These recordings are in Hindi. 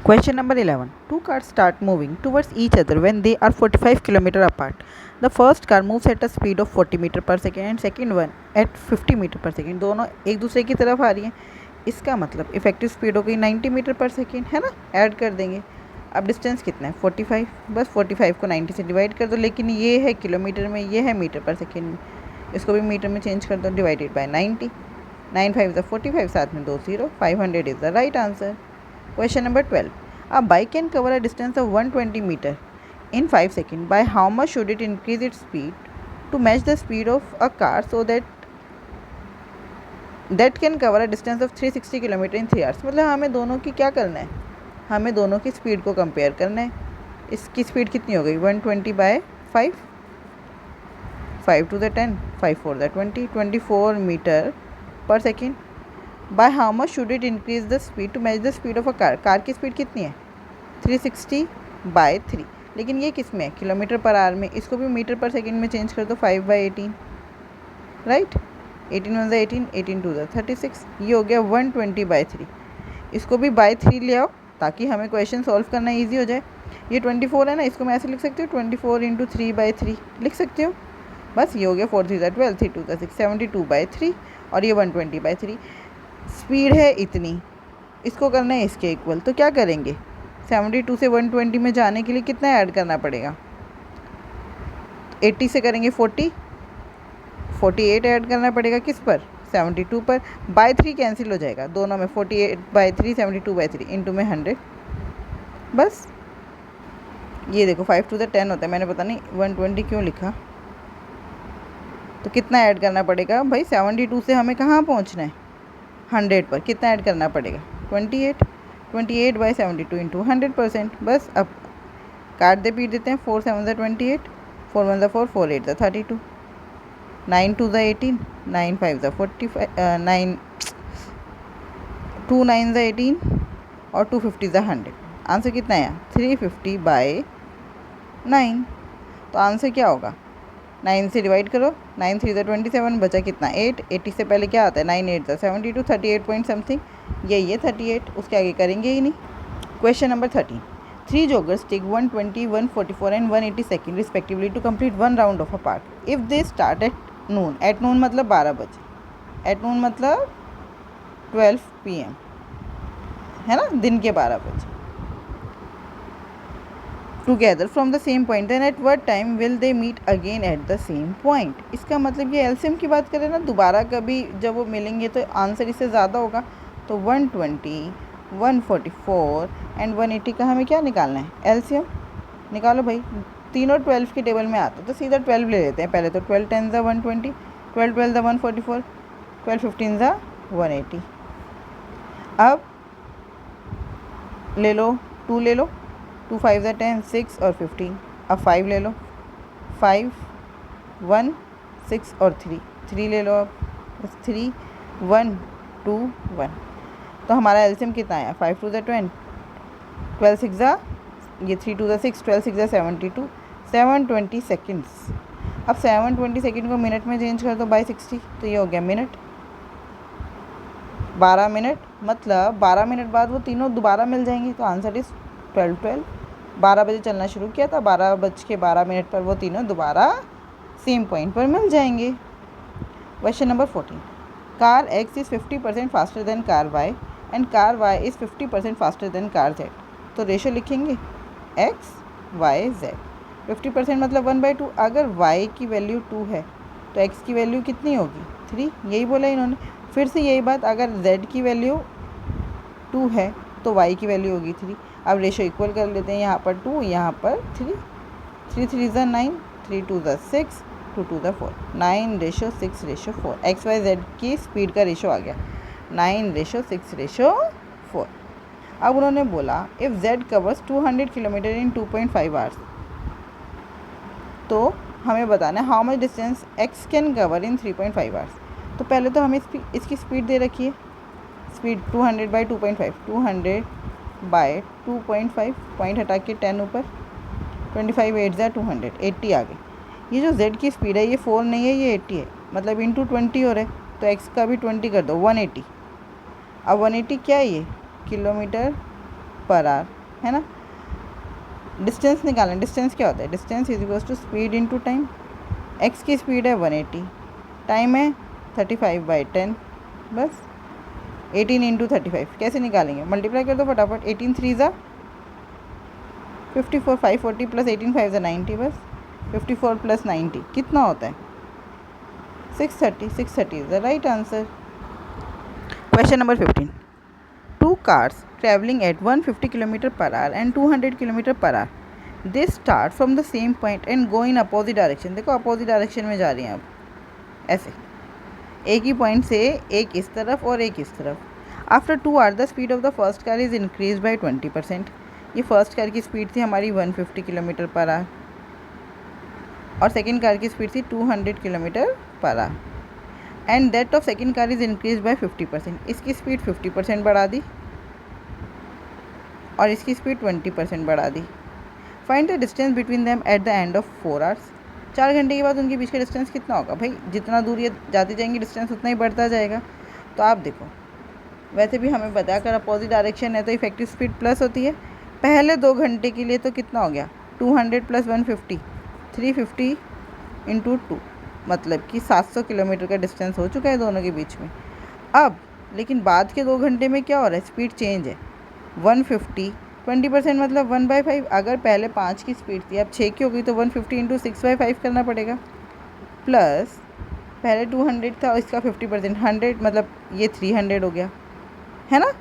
Question number 11. Two cars start moving towards each other when they are 45 km apart. The first car moves at a speed of 40 metre per second and second one at 50 metre per second. दोनों एक दूसरे की तरफ आ रही हैं. इसका मतलब इफेक्टिव स्पीड हो गई 90 मीटर पर सेकेंड, है ना. ऐड कर देंगे. अब डिस्टेंस कितना है 45. बस 45 को 90 से डिवाइड कर दो, लेकिन ये है किलोमीटर में, ये है मीटर पर सेकेंड में. इसको भी मीटर में चेंज कर दो. Divided by 90. 9 5 45, साथ में 2 0. 500 is the right answer. Question number 12. A bike can cover a distance of 120 meter in 5 seconds. By how much should it increase its speed to match the speed of a car so that can cover a distance of 360 km in 3 hours? मतलब हमें दोनों की क्या करना है, हमें दोनों की स्पीड को कंपेयर करना है. इसकी स्पीड कितनी हो गई 120 bye 5, 5 to the 10, 5 4 the 20, 24 metre per second. By how much should it increase the speed to match the speed of a car. Car की स्पीड कितनी है 360 बाय 3, लेकिन ये किस में है किलोमीटर पर आवर में. इसको भी मीटर पर सेकेंड में चेंज कर दो. 5 बाई 18, राइट. 18 1 18, 18 2 36. ये हो गया 120 बाई 3. इसको भी बाय 3 ले आओ ताकि हमें क्वेश्चन सॉल्व करना ईजी हो जाए. ये 24 है ना, इसको मैं ऐसे लिख सकती हूँ 24 इंटू 3 बाई 3 लिख सकती हूँ. बस ये हो गया 4 3 12, 3 2 6, 72 बाई 3 और ये 120 बाई 3. स्पीड है इतनी, इसको करना है इसके इक्वल. तो क्या करेंगे 72 से 120 में जाने के लिए कितना ऐड करना पड़ेगा. 80 से करेंगे 40, 48 ऐड करना पड़ेगा किस पर 72 पर. बाय 3 कैंसिल हो जाएगा दोनों में. 48 बाई 3 72 बाई 3 इंटू में 100. बस ये देखो 5 to the 10 होता है. मैंने पता नहीं 120 क्यों लिखा. तो कितना ऐड करना पड़ेगा भाई 72 से हमें कहाँ पहुँचना है 100 पर. कितना ऐड करना पड़ेगा 28. 28 बाई 72 इंटू 100%. बस अब काट दे पीट देते हैं. 4 7 28, 4 1 4, 4 8 32, 9 2 18, 9 5 45, 9 2 9 18 और 2 50 100. आंसर कितना है 350 बाई 9. तो आंसर क्या होगा 9 से डिवाइड करो. 9 3 27, बचा कितना 8. 80 से पहले क्या आता है 9 8 72, 38 पॉइंट समथिंग. ये 38, उसके आगे करेंगे ही नहीं. Question number 13. 3 joggers take 120, 144 and 180 seconds respectively to complete one round of a park. If they start at noon. At noon मतलब 12 बजे. At noon मतलब 12 PM, है ना, दिन के 12 बजे. Together from the same point, then at what time will they meet again at the same point. इसका मतलब ये एलसीएम की बात करें ना, दोबारा कभी जब वो मिलेंगे तो आंसर इससे ज़्यादा होगा. तो 120, 144 एंड 180 का हमें क्या निकालना है एलसीएम. निकालो भाई. तीनों 12 के टेबल में आता तो सीधा 12 ले लेते हैं पहले. तो 12 10 ज़ा 120, 12 12 ज़ा 144, 12 15 ज़ा 180. अब ले लो 2 ले लो. 2 5 ज़ा 10, 6 और 15. अब 5 ले लो. 5 1 6 और 3. 3 ले लो. अब 3 1 2 1. तो हमारा एलसीएम कितना आया 5 2 ज़ा 20, 12 6 ज़ा ये 3 2 ज़ा 6, 12 6 ज़ा 72, 720 सेकेंड्स. अब 720 सेकेंड को मिनट में चेंज कर दो बाई 60. तो ये हो गया मिनट. 12 मिनट मतलब 12 मिनट बाद वो तीनों दोबारा मिल जाएंगे. तो आंसर इज़ 12 12. 12 बजे चलना शुरू किया था, 12:12 पर वो तीनों दोबारा सेम पॉइंट पर मिल जाएंगे. Question number 14. Car X is 50% faster than car Y and car Y is 50% faster than car Z. तो रेशो लिखेंगे X Y Z. 50% मतलब 1/2. अगर Y की वैल्यू 2 है तो X की वैल्यू कितनी होगी 3. यही बोला इन्होंने. फिर से यही बात, अगर Z की वैल्यू 2 है तो Y की वैल्यू होगी 3. अब रेशो इक्वल कर लेते हैं. यहाँ पर 2, यहाँ पर 3. 3 3 ज़ा 9, 3 2 ज़ा 6, 2 2 ज़ा 4. 9:6:4. एक्स वाई जेड की स्पीड का रेशो आ गया 9:6:4. अब उन्होंने बोला if Z covers 200 kilometre in 2.5 hours. तो हमें बताना है how much distance x can cover in 3.5 hours. तो पहले तो हमें इसकी स्पीड दे रखी है. स्पीड 200 बाई 2.5, 200 बाय 2.5, पॉइंट हटा के 10 ऊपर. 25 8 ज़ा 200, 80 आ गई. ये जो z की स्पीड है ये 4 नहीं है, ये 80 है. मतलब इंटू 20 हो रहा है. तो x का भी 20 कर दो 180. अब 180 क्या है ये किलोमीटर पर आवर, है ना। डिस्टेंस निकालना, डिस्टेंस क्या होता है, distance is equals to speed into time. X की स्पीड है 180, टाइम है 35/10, बस 18 इंटू 35 कैसे निकालेंगे, मल्टीप्लाई कर दो फटाफट। 18 3 ज़ा 54, 540 प्लस 18 5 ज़ा 90, बस 54 प्लस 90 कितना होता है 630। 630 is the right answer. Question number 15, two cars travelling at 150 kilometre per hour and 200 kilometre per hour, they start from the same point and go in opposite direction. देखो अपोजिट डायरेक्शन में जा रही हैं अब, ऐसे एक ही पॉइंट से, एक इस तरफ और एक इस तरफ। After 2 hour the speed of the first car is increase by 20%। ये फर्स्ट कार की स्पीड थी हमारी 150 किलोमीटर पर आवर और सेकेंड कार की स्पीड थी 200 kilometre per hour, and that of second car is increase by 50%। इसकी स्पीड 50% बढ़ा दी और इसकी स्पीड 20% बढ़ा दी। Find the distance between them at the end of 4 hours. 4 घंटे के बाद उनके बीच का डिस्टेंस कितना होगा, भाई जितना दूर ये जाती जाएंगी डिस्टेंस उतना ही बढ़ता जाएगा। तो आप देखो, वैसे भी हमें पता है अगर अपोजिट डायरेक्शन है तो इफेक्टिव स्पीड प्लस होती है। पहले 2 घंटे के लिए तो कितना हो गया 200 प्लस 150 350 इंटू 2, मतलब कि 700 किलोमीटर का डिस्टेंस हो चुका है दोनों के बीच में। अब लेकिन बाद के 2 घंटे में क्या हो रहा है, स्पीड चेंज है। 150 20% मतलब 1/5। अगर पहले 5 की स्पीड थी अब 6 की हो गई तो 150 इंटू 6/5 करना पड़ेगा, प्लस पहले 200 था और इसका 50% 100 मतलब ये 300 हो गया, है ना।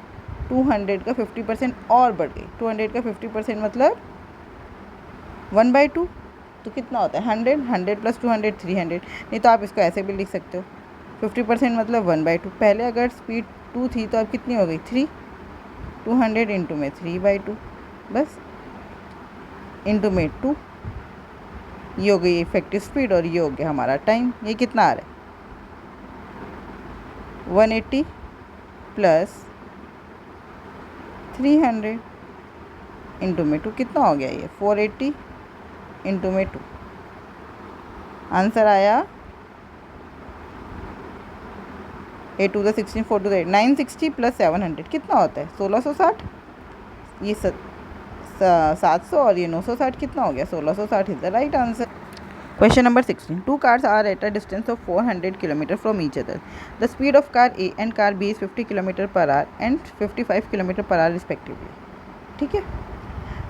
200 का 50% और बढ़ गई, 200 का 50% मतलब 1/2, तो कितना होता है 100। 100 प्लस 200 300। नहीं तो आप इसको ऐसे भी लिख सकते हो, 50% मतलब 1/2। पहले अगर स्पीड 2 थी तो अब कितनी हो गई 3, 200 इंटू में 3/2, बस इंटू में 2, ये हो गई इफेक्टिव स्पीड और ये हो गया हमारा टाइम। ये कितना आ रहा है 180 प्लस 300 इंटू में 2 कितना हो गया ये 480 इंटू में 2। आंसर आया 8 to the 16 4 to the 8 960 plus 700 कितना होता है 1660। ये 700 और ये 960 कितना हो गया 1660 is the right answer. Question number 16, two cars are at a distance of 400 kilometre from each other. The speed of car A and car B is 50 kilometre per hour and 55 kilometre per hour respectively. ठीक है,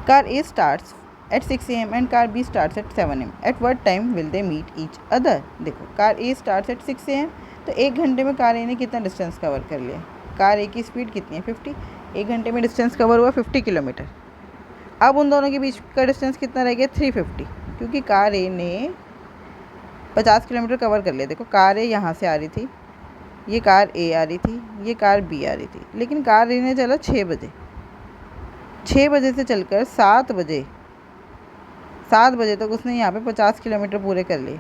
car A starts at 6 AM and car B starts at 7 AM। At what time will they meet each other. देखो car A starts at 6 AM, तो 1 घंटे में कार ए ने कितना डिस्टेंस कवर कर लिया। कार ए की स्पीड कितनी है 50, 1 घंटे में डिस्टेंस कवर हुआ 50 किलोमीटर। अब उन दोनों के बीच का डिस्टेंस कितना रह गया 350, क्योंकि कार ए ने 50 किलोमीटर कवर कर लिया। देखो कार ए यहाँ से आ रही थी, ये कार ए आ रही थी, ये कार बी आ रही थी, लेकिन कार ए ने चला 6 बजे, 6 बजे से चलकर 7 बजे, 7 बजे तक उसने यहाँ पे 50 किलोमीटर पूरे कर लिए।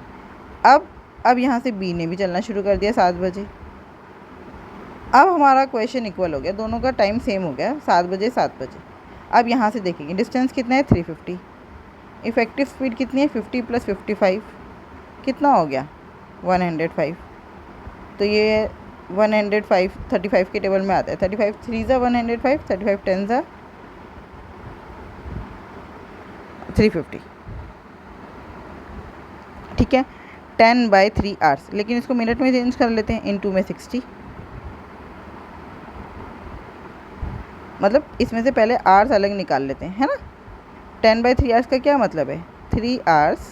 अब यहाँ से बी ने भी चलना शुरू कर दिया 7 बजे। अब हमारा क्वेश्चन इक्वल हो गया, दोनों का टाइम सेम हो गया 7 बजे 7 बजे। अब यहाँ से देखेंगे डिस्टेंस कितना है 350, इफेक्टिव स्पीड कितनी है 50 प्लस 55 कितना हो गया 105। तो ये 105 35 के टेबल में आता है। 35 3 ज़ा 105, 35 10 ज़ा 350। ठीक है, 10/3 आवर्स, लेकिन इसको मिनट में चेंज कर लेते हैं, इनटू में 60, मतलब इसमें से पहले आवर्स अलग निकाल लेते हैं, है ना। 10/3 आवर्स का क्या मतलब है 3 आवर्स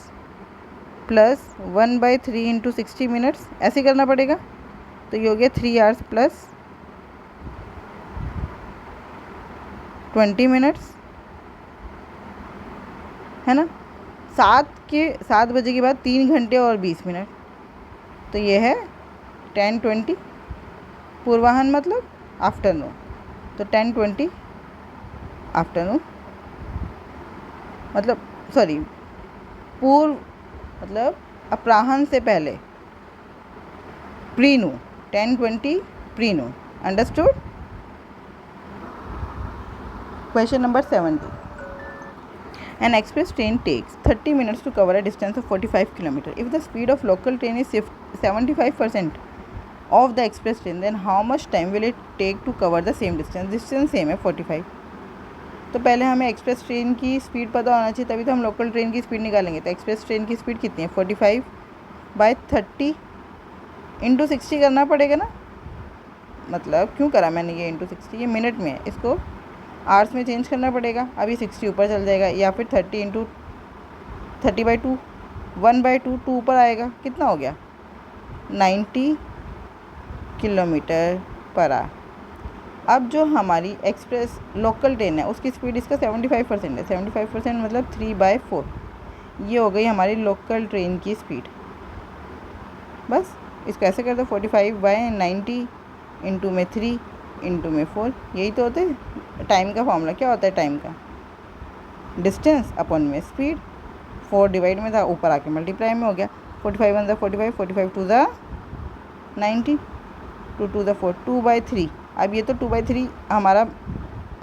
प्लस 1/3 इंटू 60 मिनट्स, ऐसे करना पड़ेगा। तो ये हो गया 3 आवर्स प्लस 20 मिनट्स, है ना। 7 बजे के बाद 3 घंटे और 20 मिनट, तो ये है 10:20 पूर्वाहन मतलब आफ्टरनून, तो 10:20 आफ्टरनून मतलब सॉरी पूर्व मतलब अपराह्न से पहले, pre Noon, 10:20 pre Noon, understood. Question number 70, an express train takes 30 minutes to cover a distance of 45 km. If the speed of local train is 75% of the express train, then how much time will it take to cover the same distance? Distance same है 45, तो पहले हमें एक्सप्रेस ट्रेन की स्पीड पता होना चाहिए, तभी तो हम लोकल ट्रेन की स्पीड निकालेंगे। तो एक्सप्रेस ट्रेन की स्पीड कितनी है, 45/30 इंटू 60 करना पड़ेगा ना। मतलब क्यों करा मैंने ये इंटू 60, ये मिनट में है, इसको आवर्स में चेंज करना पड़ेगा। अभी 60 ऊपर चल जाएगा, या फिर 30 इंटू 30/2, 1/2, 2 ऊपर आएगा, कितना हो गया 90 किलोमीटर पर आवर। अब जो हमारी एक्सप्रेस लोकल ट्रेन है उसकी स्पीड इसका 75% है, 75% मतलब 3/4, ये हो गई हमारी लोकल ट्रेन की स्पीड। बस इसको ऐसे कर दो, 45/90 इंटू में 3 इंटू में 4, यही तो होता है टाइम का फॉर्मूला। क्या होता है टाइम का, डिस्टेंस अपॉन में स्पीड। 4 डिवाइड में था, ऊपर आके मल्टीप्लाई में हो गया। 45 1 45, 45 2 90, 2 2 4, 2/3। अब ये तो 2/3 हमारा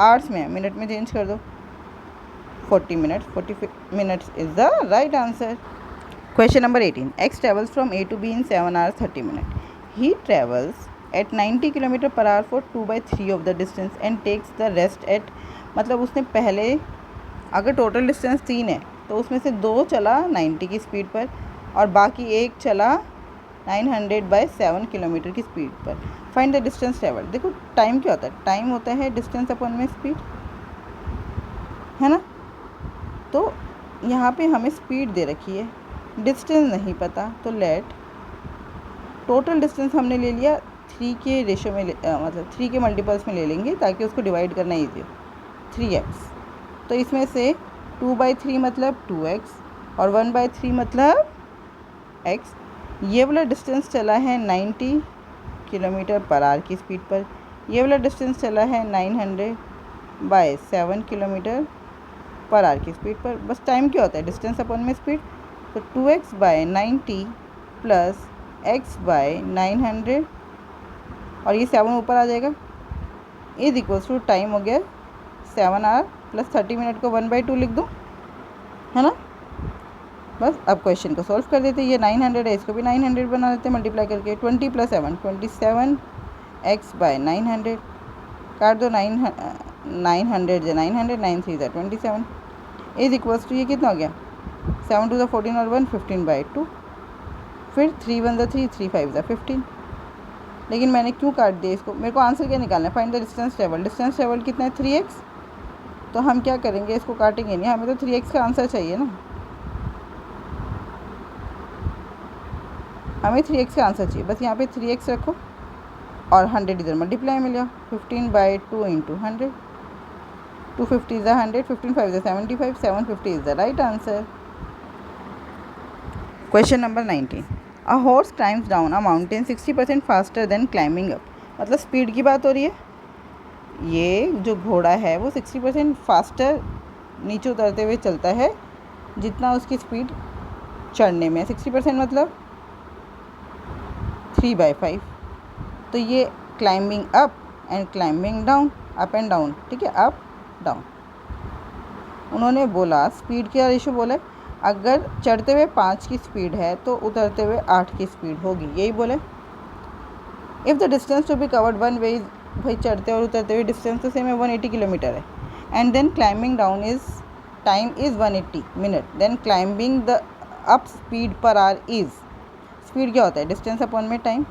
आवर्स में है, मिनट में चेंज कर दो, 40 minutes, 40 minutes is the right answer. Question number 18. X travels from A to B in 7 hours 30 minutes. He travels at 90 km per hour for 2/3 of the distance and takes the rest at, मतलब उसने पहले, अगर टोटल डिस्टेंस 3 है तो उसमें से 2 चला 90 की स्पीड पर और बाकी 1 चला 900/7 किलोमीटर की स्पीड पर। Find the distance travel. देखो टाइम क्या होता है, टाइम होता है डिस्टेंस अपॉन में स्पीड, है ना। तो यहाँ पे हमें स्पीड दे रखी है, डिस्टेंस नहीं पता, तो लेट टोटल डिस्टेंस हमने ले लिया 3 के रेशो में मतलब 3 के मल्टीपल्स में ले लेंगे ताकि उसको डिवाइड करना ईजी हो, 3x। तो इसमें से 2/3 मतलब 2x और 1/3 मतलब x। ये वाला डिस्टेंस चला है 90 किलोमीटर पर आवर की स्पीड पर, ये वाला डिस्टेंस चला है 900/7 किलोमीटर पर आवर की स्पीड पर। बस टाइम क्या होता है, डिस्टेंस अपॉन में स्पीड। तो 2x/90 प्लस x/900 और ये 7 ऊपर आ जाएगा, इज इक्वल्स टू टाइम हो गया 7 आवर प्लस 30 मिनट को 1/2 लिख दूँ, है ना। बस अब क्वेश्चन को सॉल्व कर देते। ये 900 है, इसको भी 900 बना देते मल्टीप्लाई करके। 20 + 7 27x/900, काट दो 900 × 900, 9 3 27 इज इक्वल्स टू, ये कितना हो गया 7 2 14 और 1 15/2, फिर 3 1 3 3 5 15। लेकिन मैंने क्यों काट दिया इसको, मेरे को आंसर क्या निकालना है, find the distance travel. Distance travel कितना है 3x, तो हम क्या करेंगे इसको काटेंगे नहीं, हमें तो 3x का आंसर चाहिए ना, हमें 3x का आंसर चाहिए। बस यहाँ पे 3x रखो और 100 इधर मल्टीप्लाई में लिया, 15/2 into 100, 250 is 100, 15 5 is 75, 750 is the right answer. Question number 19. A horse climbs down a mountain 60% faster than climbing up. मतलब स्पीड की बात हो रही है, ये जो घोड़ा है वो 60% फास्टर नीचे उतरते हुए चलता है जितना उसकी स्पीड चढ़ने में। 60% मतलब 3/5। तो ये climbing up and climbing down, up and down, ठीक है, अप डाउन। उन्होंने बोला स्पीड का रेशो बोला, अगर चढ़ते हुए 5 की स्पीड है तो उतरते हुए 8 की स्पीड होगी, यही बोले। If the distance to be covered one way, भाई चढ़ते और उतरते हुए डिस्टेंस तो सेम है, 180 किलोमीटर है। And then climbing down is time is 180 minute, then climbing the up speed per hour is, speed क्या होता है डिस्टेंस अपॉन में टाइम।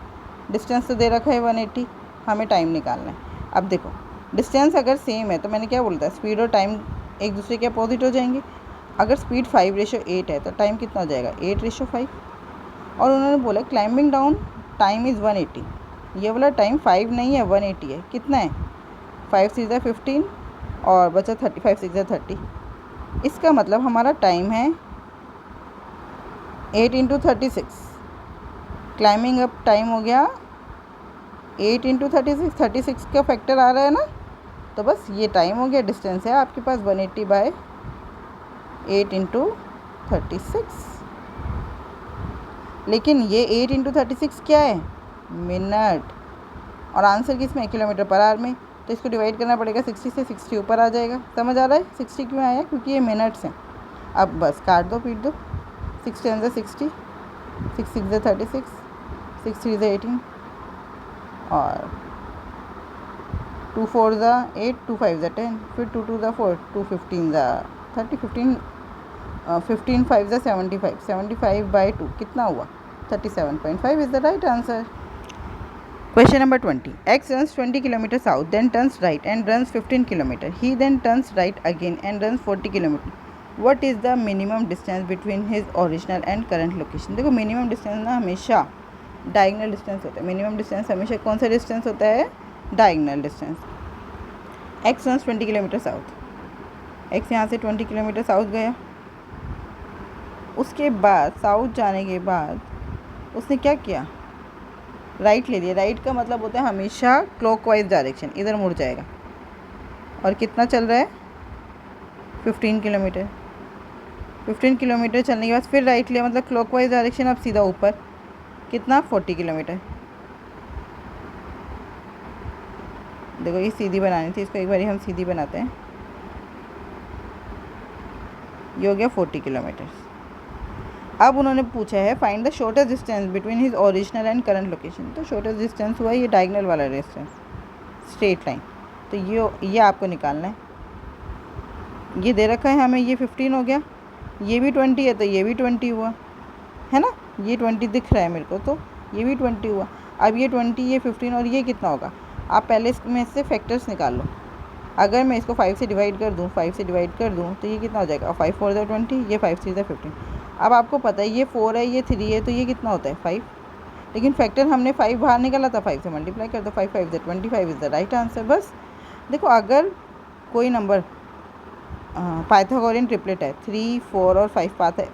डिस्टेंस तो दे रखा है 180, हमें टाइम निकालना है। अब देखो डिस्टेंस अगर सेम है तो मैंने क्या बोलता है, स्पीड और टाइम एक दूसरे के अपोजिट हो जाएंगे। अगर स्पीड 5/8 है तो टाइम कितना हो जाएगा 8/5। और उन्होंने बोला क्लाइंबिंग डाउन टाइम इज़ 180, ये वाला टाइम 5 नहीं है 180 है। कितना है 5 6 15 और बचा 30, 5 6 30। इसका मतलब हमारा टाइम है 8 × 36। क्लाइंबिंग अप टाइम हो गया 8 × 36, 36 का फैक्टर आ रहा है ना, तो बस ये टाइम हो गया। डिस्टेंस है आपके पास 180/8 × 36। लेकिन ये 8 × 36 क्या है मिनट, और आंसर किस में किलोमीटर पर आवर में, तो इसको डिवाइड करना पड़ेगा 60 से, 60 ऊपर आ जाएगा। समझ आ रहा है 60 क्यों आया, क्योंकि ये मिनट्स हैं। अब बस काट दो पीट दो, 6 10 60, 6 6 36, 6 3 18 और 2 4 ज़ा 8, 2 5 ज़ा 10, फिर 2 2 ज़ा 4, 2 15 ज़ा 30, 15 5 ज़ा 75, 75 by 2 कितना हुआ 37.5 is the right answer. Question number 20. X runs 20 km south, then turns right and runs 15 km. He then turns right again and runs 40 km. What is the minimum distance between his original and current location? देखो मिनिमम डिस्टेंस ना हमेशा डायगनल डिस्टेंस होता है। मिनिमम डिस्टेंस हमेशा कौन सा डिस्टेंस होता है? Diagonal distance. X runs 20 km south, X यहाँ से 20 km साउथ गया, उसके बाद साउथ जाने के बाद उसने क्या किया? राइट ले लिया। राइट का मतलब होता है हमेशा क्लॉकवाइज डायरेक्शन, इधर मुड़ जाएगा। और कितना चल रहा है? 15 किलोमीटर। 15 किलोमीटर चलने के बाद फिर राइट लिया, मतलब क्लॉकवाइज डायरेक्शन, अब सीधा ऊपर कितना? 40 किलोमीटर। देखो ये सीधी बनानी थी, इसको एक बार हम सीधी बनाते हैं। ये हो गया 40 किलोमीटर। अब उन्होंने पूछा है find the shortest distance between his original and current location. तो शॉर्टेस्ट डिस्टेंस हुआ ये डायगनल वाला डिस्टेंस, स्ट्रेट लाइन। तो ये आपको निकालना है। ये दे रखा है हमें, ये 15 हो गया, ये भी 20 है तो ये भी 20 हुआ, है ना। ये 20 दिख रहा है मेरे को, तो ये भी 20 हुआ। अब ये 20, ये 15 और ये कितना होगा? आप पहले इसमें से फैक्टर्स निकाल लो। अगर मैं इसको 5 से डिवाइड कर दूँ, 5 से डिवाइड कर दूँ तो ये कितना हो जाएगा? 5 4 ज़ा 20, ये 5 3 ज़ा 15। अब आपको पता है ये 4 है, ये 3 है, तो ये कितना होता है? 5। लेकिन फैक्टर हमने 5 बाहर निकाला था, 5 से मल्टीप्लाई कर दो, 5 5 ज़ा 25 इज़ द राइट आंसर। बस देखो अगर कोई नंबर पाइथागोरियन ट्रिपलेट है, 3 4 और 5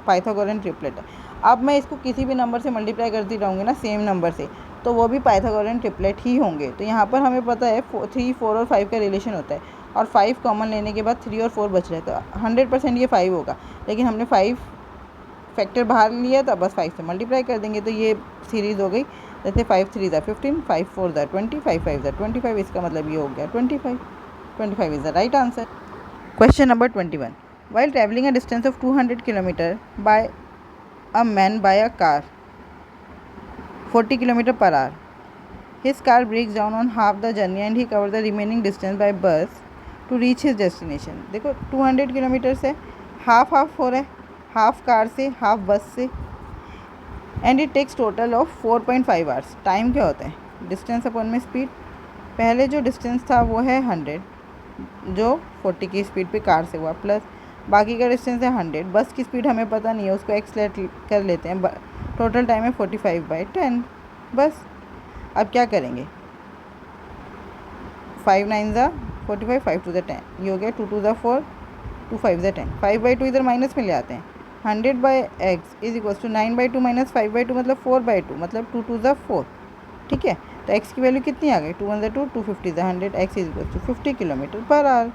पाइथागोरियन ट्रिपलेट है, अब मैं इसको किसी भी नंबर से मल्टीप्लाई करती रहूँगी ना सेम नंबर से, तो वो भी पाइथागोरियन ट्रिपलेट ही होंगे। तो यहाँ पर हमें पता है 3 4 और 5 का रिलेशन होता है, और 5 कॉमन लेने के बाद 3 और 4 बच रहे, तो 100% ये 5 होगा। लेकिन हमने 5 फैक्टर बाहर लिया था, बस 5 से मल्टीप्लाई कर देंगे तो ये सीरीज़ हो गई। जैसे 5 3 ज़ा 15, 5 4 ज़ा 20, 5 5 ज़ा 25, इसका मतलब ये हो गया 25। 25 is the right answer. Question number 21. While traveling a distance of 200 km by a man by a car 40 km per hour, his car breaks down on half the journey and he covers the remaining distance by bus to reach his destination. देखो 200 किलोमीटर से हाफ हो रहा है, हाफ कार से हाफ बस से, and it takes total of 4.5 hours. Time क्या होता है? डिस्टेंस अपॉन में स्पीड। पहले जो डिस्टेंस था वो है 100, जो 40 की स्पीड पे कार से हुआ, प्लस बाकी का डिस्टेंस है 100। बस की स्पीड हमें पता नहीं है, उसको एक्सलेट कर लेते हैं। टोटल टाइम है 45/10। बस अब क्या करेंगे? 5 9 ज़ा 45, 5 2 ज़ा 10, ये हो गया 2 2 ज़ा 4, 2 5 ज़ा 10, 5/2 इधर माइनस में ले आते हैं। 100/x is equals to 9/2 minus 5/2 मतलब 4/2, मतलब 2 2 ज़ा 4। ठीक है, तो x की वैल्यू कितनी आ गई? 2 1 ज़ा 2, 2 50 ज़ा 100, x is equals to 50 kilometre per our.